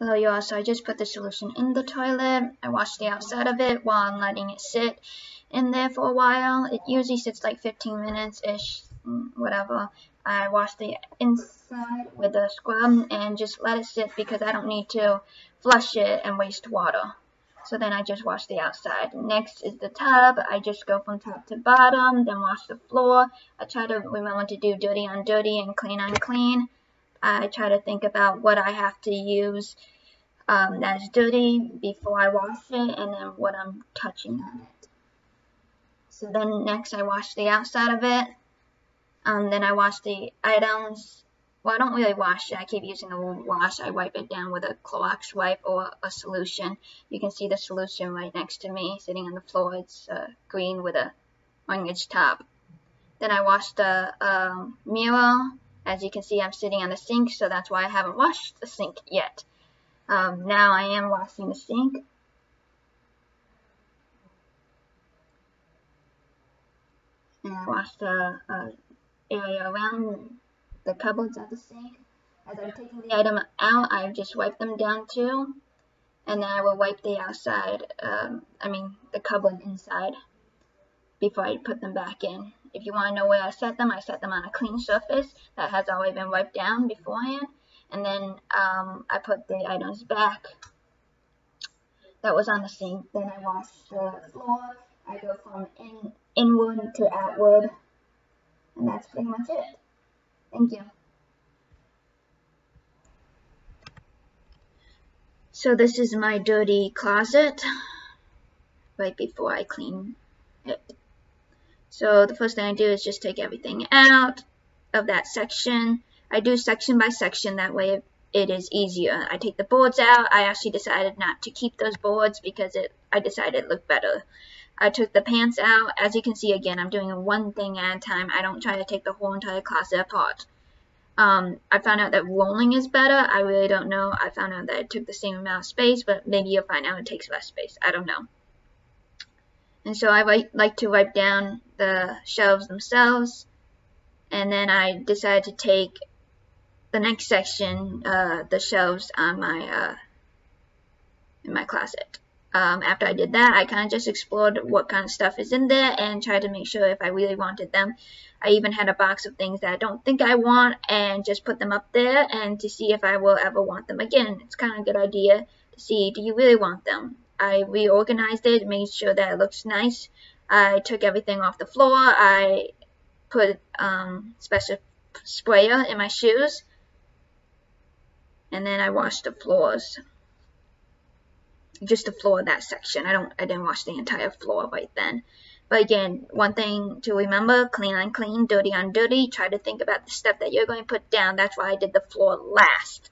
Hello y'all, so I just put the solution in the toilet. I washed the outside of it while I'm letting it sit in there for a while. It usually sits like 15 minutes-ish, whatever. I washed the inside with a scrub and just let it sit because I don't need to flush it and waste water. So then I just wash the outside. Next is the tub. I just go from top to bottom, then wash the floor. I try to remember to do dirty on dirty and clean on clean. I try to think about what I have to use that's dirty before I wash it, and then what I'm touching on it. So then next I wash the outside of it. Then I wash the items. Well, I don't really wash it. I keep using the word wash. I wipe it down with a Clorox wipe or a solution. You can see the solution right next to me sitting on the floor. It's green with a orange top. Then I wash the mirror. As you can see, I'm sitting on the sink, so that's why I haven't washed the sink yet. Now I am washing the sink. And I wash the area around the cupboards of the sink. As I'm taking the item out, I just wipe them down too. And then I will wipe the outside, the cupboard inside before I put them back in. If you want to know where I set them on a clean surface that has already been wiped down beforehand. And then I put the items back that was on the sink. Then I wash the floor. I go from inward to outward. And that's pretty much it. Thank you. So this is my dirty closet right before I clean it. So the first thing I do is just take everything out of that section. I do section by section, that way it is easier. I take the boards out. I actually decided not to keep those boards because I decided it looked better. I took the pants out. As you can see, again, I'm doing one thing at a time. I don't try to take the whole entire closet apart. I found out that rolling is better. I really don't know. I found out that it took the same amount of space, but maybe you'll find out it takes less space. I don't know. And so I like to wipe down the shelves themselves. And then I decided to take the next section, the shelves on in my closet. After I did that, I kind of just explored what kind of stuff is in there and tried to make sure if I really wanted them. I even had a box of things that I don't think I want and just put them up there and to see if I will ever want them again. It's kind of a good idea to see, do you really want them? I reorganized it, made sure that it looks nice. I took everything off the floor. I put special sprayer in my shoes. And then I washed the floors. Just the floor of that section. I didn't wash the entire floor right then. But again, one thing to remember, clean on clean, dirty on dirty. Try to think about the stuff that you're going to put down. That's why I did the floor last.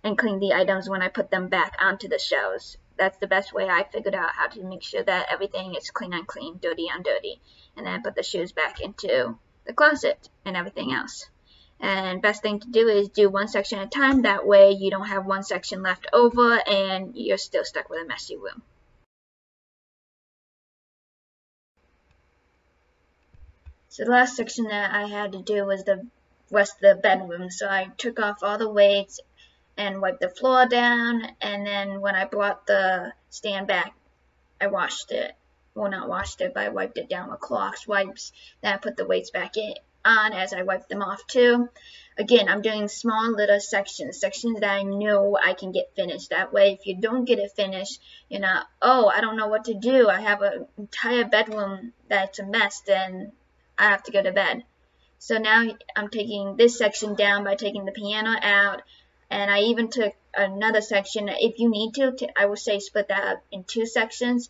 And clean the items when I put them back onto the shelves. That's the best way I figured out how to make sure that everything is clean on clean, dirty on dirty. And then I put the shoes back into the closet and everything else. And best thing to do is do one section at a time. That way you don't have one section left over and you're still stuck with a messy room. So the last section that I had to do was the rest of the bedroom. So I took off all the weights and wiped the floor down. And then when I brought the stand back, I washed it. Well, not washed it, but I wiped it down with Clorox wipes. Then I put the weights back on as I wipe them off too. Again, I'm doing small little sections that I know I can get finished. That way, if you don't get it finished, you're not, oh, I don't know what to do. I have an entire bedroom that's a mess, then I have to go to bed. So now I'm taking this section down by taking the piano out, and I even took another section. If you need to I would say split that up in two sections.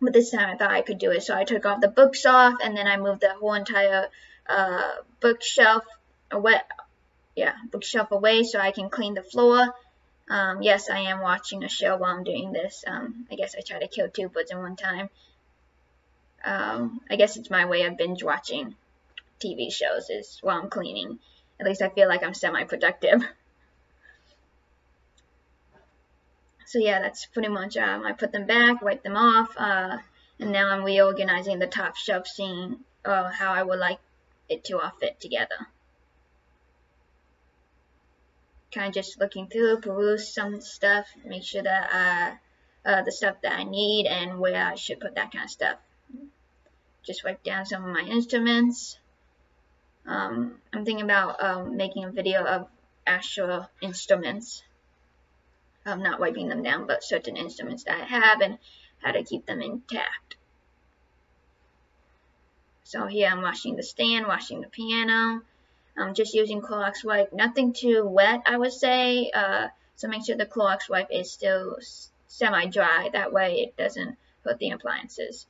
But this time I thought I could do it. So I took off the books off, and then I moved the whole entire bookshelf away so I can clean the floor. Yes, I am watching a show while I'm doing this. I guess I try to kill two birds in one time. I guess it's my way of binge watching TV shows is while I'm cleaning. At least I feel like I'm semi-productive. So yeah, that's pretty much, I put them back, wipe them off, and now I'm reorganizing the top shelf, seeing how I would like it to all fit together. kind of just looking through, peruse some stuff, make sure that the stuff that I need and where I should put that kind of stuff. Just write down some of my instruments. I'm thinking about making a video of actual instruments. Not wiping them down, but certain instruments that I have and how to keep them intact. So here I'm washing the stand, washing the piano. I'm just using Clorox wipe, nothing too wet, I would say. So make sure the Clorox wipe is still semi-dry. That way it doesn't hurt the appliances.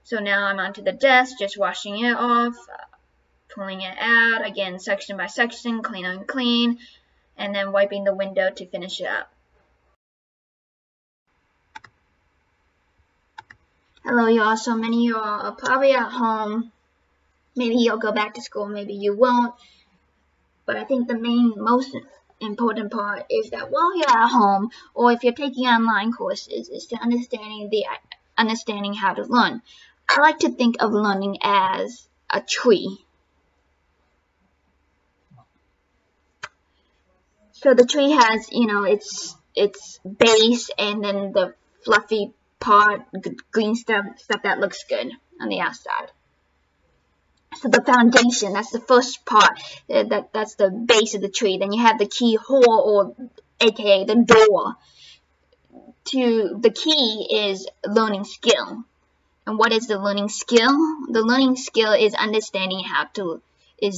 So now I'm onto the desk, just washing it off, pulling it out, again section by section, clean and clean, and then wiping the window to finish it up. Hello y'all, so many of y'all are probably at home. Maybe you'll go back to school, maybe you won't. But I think the most important part is that while you're at home, or if you're taking online courses, is to understanding how to learn. I like to think of learning as a tree. So the tree has, its base and then the fluffy part, green stuff that looks good on the outside. So the foundation, that's the first part, that's the base of the tree. Then you have the keyhole, or aka the door. The key is learning skill. And what is the learning skill? The learning skill is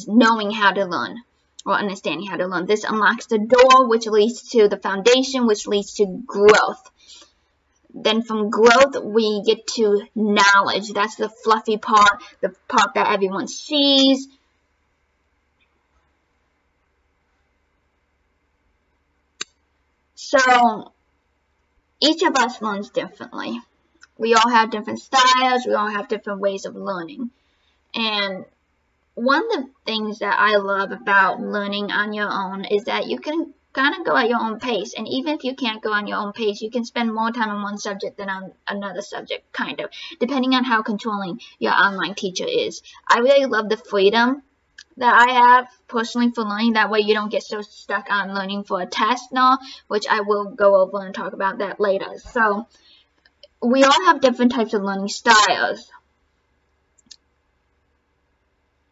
knowing how to learn, or understanding how to learn. This unlocks the door, which leads to the foundation, which leads to growth. Then from growth, we get to knowledge. That's the fluffy part, the part that everyone sees. So each of us learns differently. We all have different styles. We all have different ways of learning. And one of the things that I love about learning on your own is that you can kind of go at your own pace. And even if you can't go on your own pace, you can spend more time on one subject than on another subject, kind of, depending on how controlling your online teacher is. I really love the freedom that I have personally for learning. That way you don't get so stuck on learning for a test now, which I will go over and talk about that later. So we all have different types of learning styles.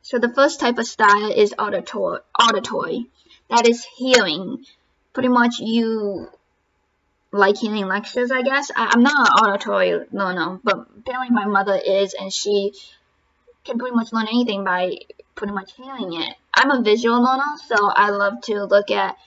So the first type of style is auditory. That is hearing. Pretty much you like hearing lectures, I guess. I'm not an auditory learner, but apparently my mother is, and she can pretty much learn anything by pretty much hearing it. I'm a visual learner, so I love to look at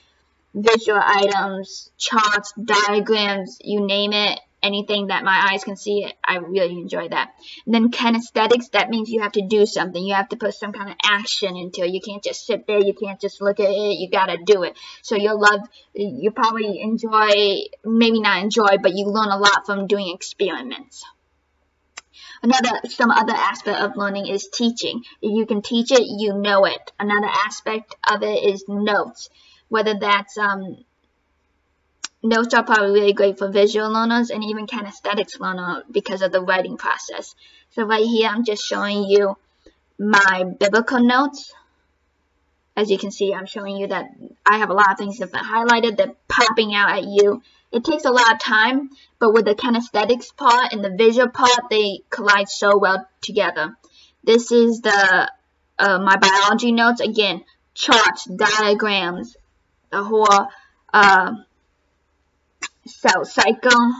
visual items, charts, diagrams, you name it. Anything that my eyes can see, I really enjoy that. And then kinesthetics, that means you have to do something. You have to put some kind of action into it. You can't just sit there. You can't just look at it. You gotta do it. So you probably enjoy, maybe not enjoy, but you learn a lot from doing experiments. Some other aspect of learning is teaching. If you can teach it, you know it. Another aspect of it is notes. Whether that's notes are probably really great for visual learners and even kinesthetics learners because of the writing process. So right here, I'm just showing you my biblical notes. As you can see, I'm showing you that I have a lot of things that are highlighted. They're popping out at you. It takes a lot of time, but with the kinesthetics part and the visual part, they collide so well together. This is my biology notes. Again, charts, diagrams, the whole cell cycle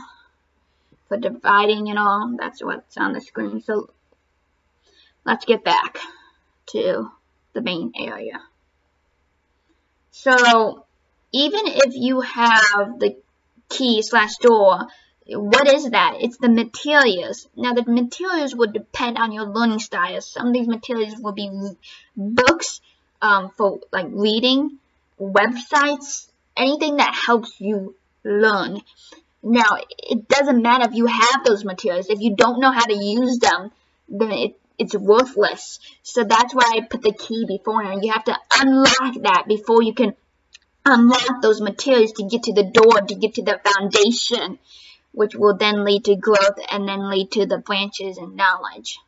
for dividing and all. That's what's on the screen. So let's get back to the main area. So even if you have the key/door, what is that? It's the materials. Now the materials would depend on your learning style. Some of these materials will be books for like reading, websites, anything that helps you learn. Now it doesn't matter if you have those materials. If you don't know how to use them, then it's worthless. So that's why I put the key beforehand. You have to unlock that before you can unlock those materials to get to the door, to get to the foundation, which will then lead to growth and then lead to the branches and knowledge.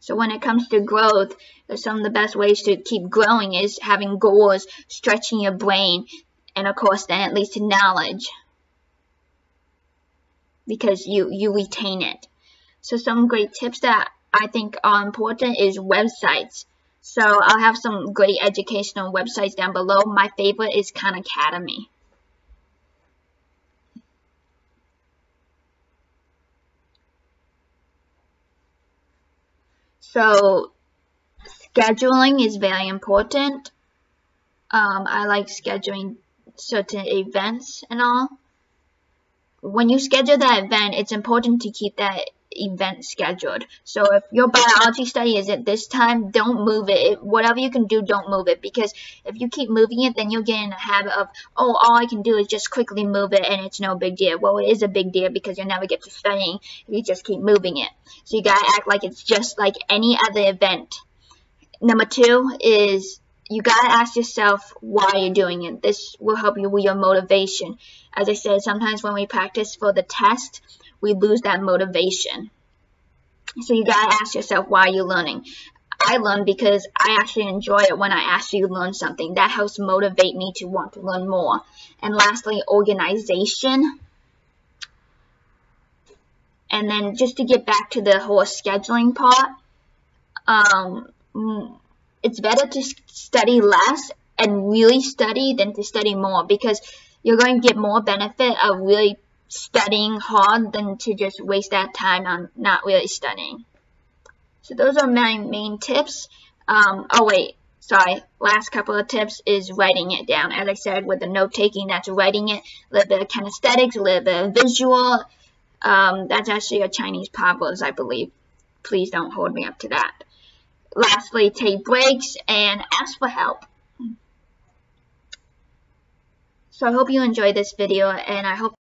So when it comes to growth, some of the best ways to keep growing is having goals, stretching your brain, and of course then it leads to knowledge, because you retain it. So some great tips that I think are important is websites. So I'll have some great educational websites down below. My favorite is Khan Academy. So scheduling is very important. I like scheduling certain events and all. When you schedule that event, it's important to keep that event scheduled. So if your biology study is at this time, don't move it. Whatever you can do, don't move it, because if you keep moving it, then you'll get in a habit of, oh, all I can do is just quickly move it and it's no big deal. Well, it is a big deal, because you'll never get to studying if you just keep moving it. So you gotta act like it's just like any other event. Number 2 is you gotta ask yourself why you're doing it. This will help you with your motivation. As I said, sometimes when we practice for the test, we lose that motivation. So you gotta ask yourself why you're learning. I learn because I actually enjoy it when I actually learn something. That helps motivate me to want to learn more. And lastly, organization. And then just to get back to the whole scheduling part, it's better to study less and really study than to study more, because you're going to get more benefit of really studying hard than to just waste that time on not really studying. So those are my main tips. Last couple of tips is writing it down. As I said, with the note taking, that's writing it. A little bit of kinesthetics, a little bit of visual. That's actually a Chinese proverb, I believe. Please don't hold me up to that. Lastly, take breaks and ask for help. So I hope you enjoyed this video, and I hope